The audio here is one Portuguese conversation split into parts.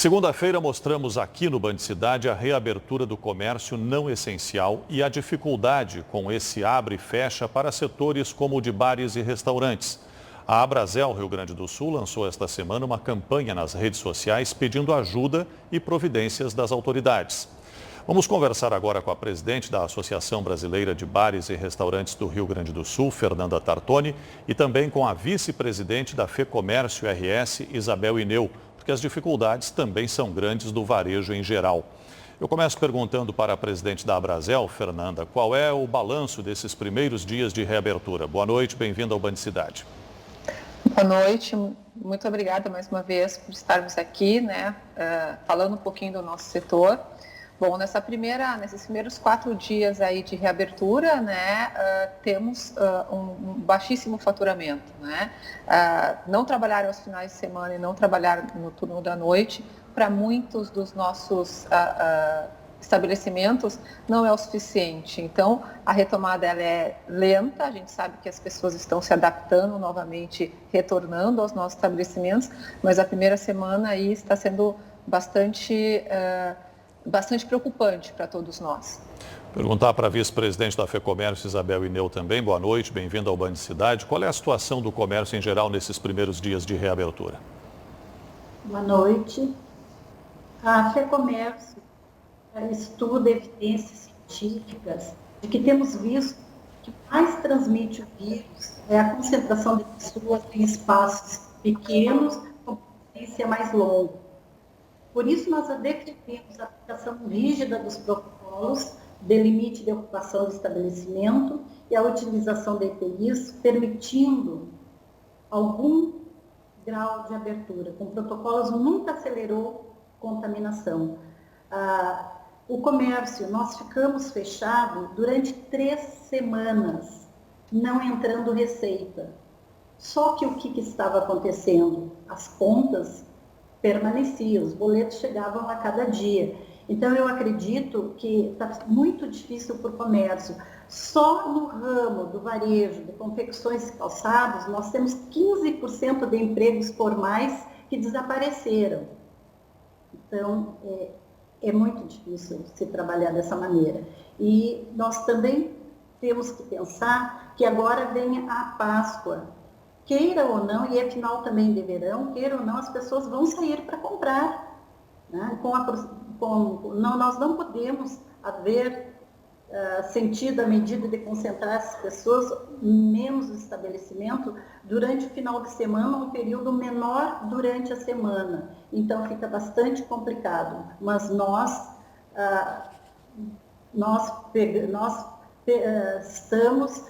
Segunda-feira mostramos aqui no Band Cidade a reabertura do comércio não essencial e a dificuldade com esse abre e fecha para setores como o de bares e restaurantes. A Abrazel Rio Grande do Sul lançou esta semana uma campanha nas redes sociais pedindo ajuda e providências das autoridades. Vamos conversar agora com a presidente da Associação Brasileira de Bares e Restaurantes do Rio Grande do Sul, Fernanda Tartoni, e também com a vice-presidente da FEComércio RS, Isabel Ineu, porque as dificuldades também são grandes do varejo em geral. Eu começo perguntando para a presidente da Abrazel, Fernanda, qual é o balanço desses primeiros dias de reabertura? Boa noite, bem-vinda ao Band Cidade. Boa noite, muito obrigada mais uma vez por estarmos aqui, falando um pouquinho do nosso setor. Bom, nesses primeiros 4 dias aí de reabertura, temos um baixíssimo faturamento, não trabalhar aos finais de semana e não trabalhar no turno da noite, para muitos dos nossos estabelecimentos não é o suficiente. Então, a retomada ela é lenta, a gente sabe que as pessoas estão se adaptando novamente, retornando aos nossos estabelecimentos, mas a primeira semana aí está sendo bastante preocupante para todos nós. Perguntar para a vice-presidente da FEComércio, Isabel Ineu, também. Boa noite, bem-vinda ao Band Cidade. Qual é a situação do comércio em geral nesses primeiros dias de reabertura? Boa noite. A FEComércio estuda evidências científicas de que temos visto que mais transmite o vírus é a concentração de pessoas em espaços pequenos com potência mais longa. Por isso, nós defendemos a aplicação rígida dos protocolos de limite de ocupação do estabelecimento e a utilização de EPIs, permitindo algum grau de abertura. Com protocolos nunca acelerou contaminação. O comércio, nós ficamos fechados durante 3 semanas, não entrando receita. Só que o que estava acontecendo? As contas permaneciam, os boletos chegavam a cada dia. Então, eu acredito que está muito difícil para o comércio. Só no ramo do varejo, de confecções e calçados, nós temos 15% de empregos formais que desapareceram. Então, é muito difícil se trabalhar dessa maneira. E nós também temos que pensar que agora vem a Páscoa. Queira ou não, e é final também de verão, queira ou não, as pessoas vão sair para comprar. Nós não podemos haver sentido a medida de concentrar as pessoas menos no estabelecimento durante o final de semana, um período menor durante a semana. Então, fica bastante complicado. Mas nós estamos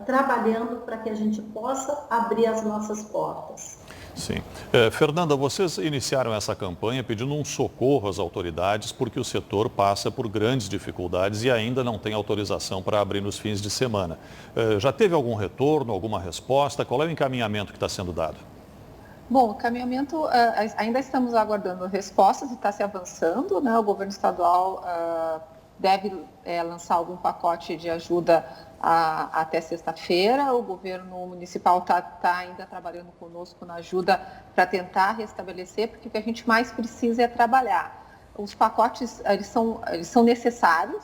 trabalhando para que a gente possa abrir as nossas portas. Sim. Fernanda, vocês iniciaram essa campanha pedindo um socorro às autoridades porque o setor passa por grandes dificuldades e ainda não tem autorização para abrir nos fins de semana. Já teve algum retorno, alguma resposta? Qual é o encaminhamento que está sendo dado? Bom, o caminhamento, ainda estamos aguardando respostas e está se avançando, O governo estadual deve lançar algum pacote de ajuda até sexta-feira. O governo municipal está ainda trabalhando conosco na ajuda para tentar restabelecer, porque o que a gente mais precisa é trabalhar. Os pacotes, eles são necessários,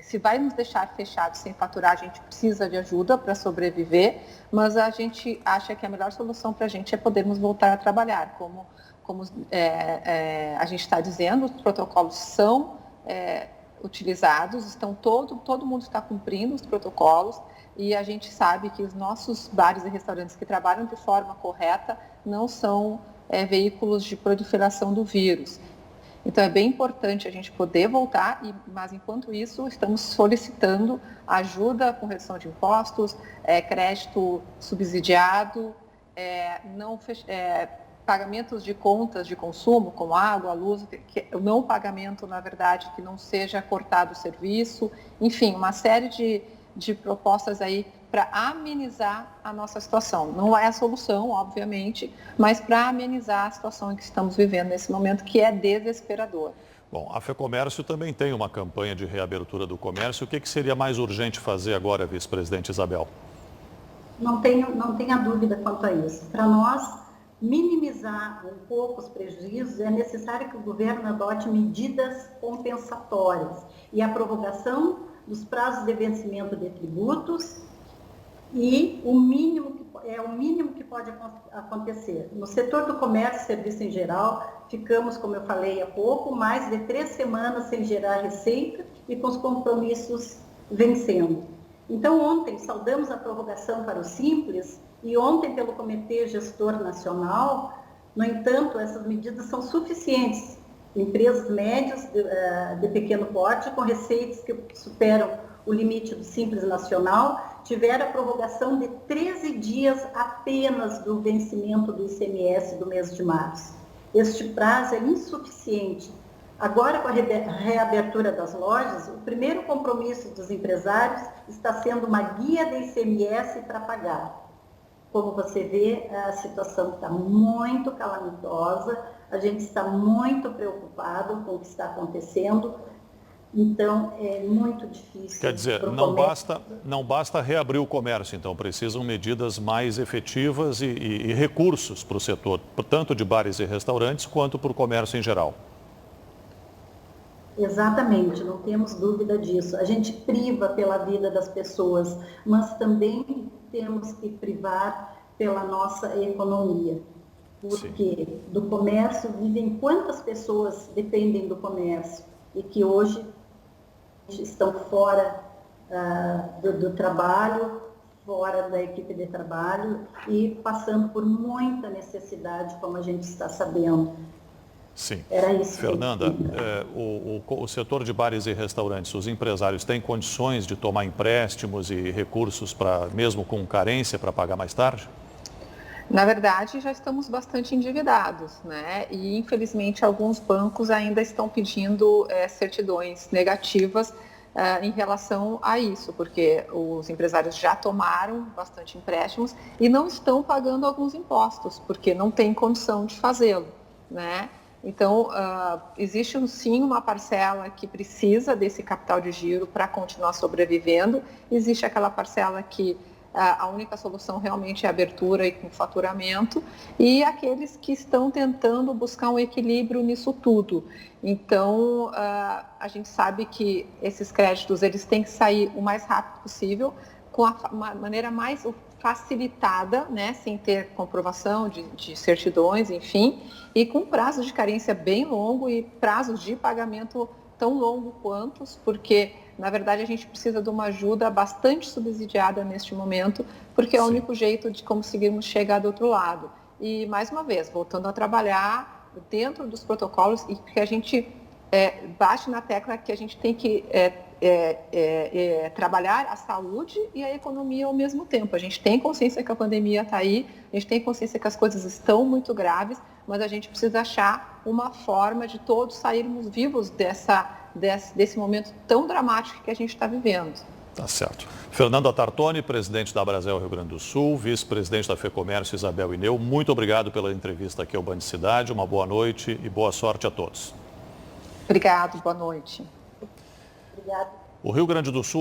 se vai nos deixar fechados sem faturar, a gente precisa de ajuda para sobreviver, mas a gente acha que a melhor solução para a gente é podermos voltar a trabalhar. Como a gente está dizendo, os protocolos são utilizados, todo mundo está cumprindo os protocolos e a gente sabe que os nossos bares e restaurantes que trabalham de forma correta não são veículos de proliferação do vírus. Então, é bem importante a gente poder voltar, mas enquanto isso, estamos solicitando ajuda com redução de impostos, crédito subsidiado, pagamentos de contas de consumo, como água, luz, não pagamento, na verdade, que não seja cortado o serviço, enfim, uma série de propostas aí para amenizar a nossa situação. Não é a solução, obviamente, mas para amenizar a situação em que estamos vivendo nesse momento, que é desesperador. Bom, a FEComércio também tem uma campanha de reabertura do comércio. O que seria mais urgente fazer agora, vice-presidente Isabel? Não tenha dúvida quanto a isso. Para nós, minimizar um pouco os prejuízos, é necessário que o governo adote medidas compensatórias e a prorrogação dos prazos de vencimento de tributos e o mínimo que pode acontecer. No setor do comércio e serviço em geral, ficamos, como eu falei há pouco, mais de 3 semanas sem gerar receita e com os compromissos vencendo. Então, ontem saudamos a prorrogação para o Simples e ontem pelo Comitê Gestor Nacional. No entanto, essas medidas são suficientes. Empresas médias de pequeno porte com receitas que superam o limite do Simples Nacional tiveram a prorrogação de 13 dias apenas do vencimento do ICMS do mês de março. Este prazo é insuficiente. Agora, com a reabertura das lojas, o primeiro compromisso dos empresários está sendo uma guia de ICMS para pagar. Como você vê, a situação está muito calamitosa, a gente está muito preocupado com o que está acontecendo, então é muito difícil. Quer dizer, não basta reabrir o comércio, então precisam medidas mais efetivas e recursos para o setor, tanto de bares e restaurantes quanto para o comércio em geral. Exatamente, não temos dúvida disso. A gente priva pela vida das pessoas, mas também temos que privar pela nossa economia. Porque do comércio vivem quantas pessoas dependem do comércio e que hoje estão fora do trabalho, fora da equipe de trabalho e passando por muita necessidade, como a gente está sabendo. Sim. Era isso. Fernanda, o setor de bares e restaurantes, os empresários têm condições de tomar empréstimos e recursos, mesmo com carência, para pagar mais tarde? Na verdade, já estamos bastante endividados, né? E, infelizmente, alguns bancos ainda estão pedindo certidões negativas em relação a isso, porque os empresários já tomaram bastante empréstimos e não estão pagando alguns impostos, porque não tem condição de fazê-lo, né? Então, existe sim uma parcela que precisa desse capital de giro para continuar sobrevivendo, existe aquela parcela que a única solução realmente é a abertura e com faturamento, e aqueles que estão tentando buscar um equilíbrio nisso tudo. Então, a gente sabe que esses créditos eles têm que sair o mais rápido possível, com uma maneira mais facilitada, né, sem ter comprovação de certidões, enfim, e com prazos de carência bem longo e prazos de pagamento tão longo quantos, porque, na verdade, a gente precisa de uma ajuda bastante subsidiada neste momento, porque é o único jeito de conseguirmos chegar do outro lado. E, mais uma vez, voltando a trabalhar dentro dos protocolos e que a gente bate na tecla que a gente tem que trabalhar a saúde e a economia ao mesmo tempo. A gente tem consciência que a pandemia está aí, a gente tem consciência que as coisas estão muito graves, mas a gente precisa achar uma forma de todos sairmos vivos desse momento tão dramático que a gente está vivendo. Tá certo. Fernanda Tartoni, presidente da Abrazel Rio Grande do Sul, vice-presidente da FEComércio Isabel Ineu, muito obrigado pela entrevista aqui ao Band Cidade, uma boa noite e boa sorte a todos. Obrigado, boa noite. Obrigada. O Rio Grande do Sul